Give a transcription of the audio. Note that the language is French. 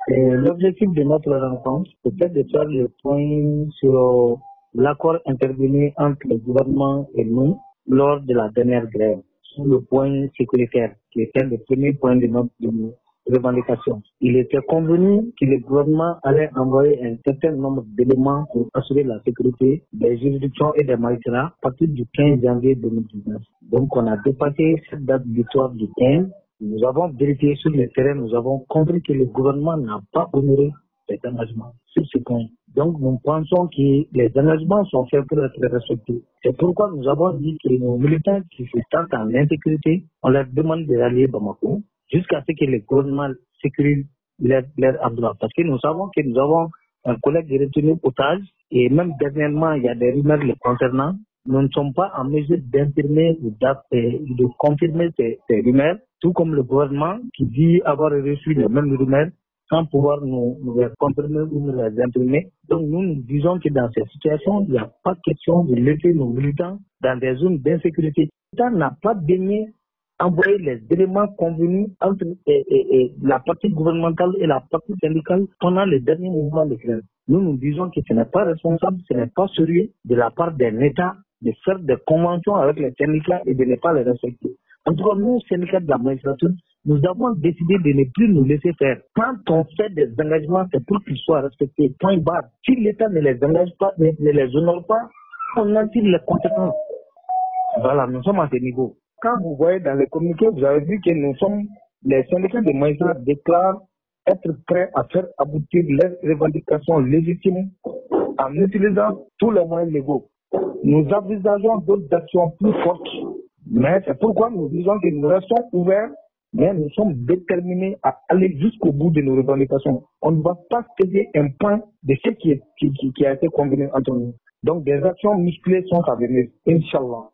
L'objectif de notre rencontre, c'était de faire le point sur l'accord intervenu entre le gouvernement et nous lors de la dernière grève, sur le point sécuritaire, qui était le premier point de notre revendication. Il était convenu que le gouvernement allait envoyer un certain nombre d'éléments pour assurer la sécurité des juridictions et des magistrats à partir du 15 janvier 2019. Donc on a dépassé cette date butoir du 15. Nous avons vérifié sur le terrain, nous avons compris que le gouvernement n'a pas honoré ses engagements sur ce point. Donc nous pensons que les engagements sont faits pour être respectés. C'est pourquoi nous avons dit que nos militants qui se sentent en insécurité, on leur demande de rallier Bamako jusqu'à ce que le gouvernement sécurise leur endroit. Parce que nous savons que nous avons un collègue retenu otage et même dernièrement, il y a des rumeurs le concernant. Nous ne sommes pas en mesure d'infirmer ou de confirmer ces rumeurs, tout comme le gouvernement qui dit avoir reçu les mêmes rumeurs sans pouvoir nous les confirmer ou nous les imprimer. Donc nous disons que dans cette situation, il n'y a pas question de laisser nos militants dans des zones d'insécurité. L'État n'a pas daigné envoyer les éléments convenus entre la partie gouvernementale et la partie syndicale pendant les derniers mouvements de grève. Nous disons que ce n'est pas responsable, ce n'est pas sérieux de la part d'un État de faire des conventions avec les syndicats et de ne pas les respecter. En tout cas, nous, syndicats de la magistrature, nous avons décidé de ne plus nous laisser faire. Quand on fait des engagements, c'est pour qu'ils soient respectés. Point barre. Si l'État ne les engage pas, ne les honore pas, on en tire les conséquences. Voilà, nous sommes à ce niveau. Quand vous voyez dans les communiqués, vous avez vu que les syndicats de magistrats déclarent être prêts à faire aboutir leurs revendications légitimes en utilisant tous les moyens légaux. Nous envisageons d'autres actions plus fortes, mais c'est pourquoi nous disons que nous restons ouverts, mais nous sommes déterminés à aller jusqu'au bout de nos revendications. On ne va pas céder un point de ce qui a été convenu entre nous. Donc des actions musclées sont à venir, Inch'Allah.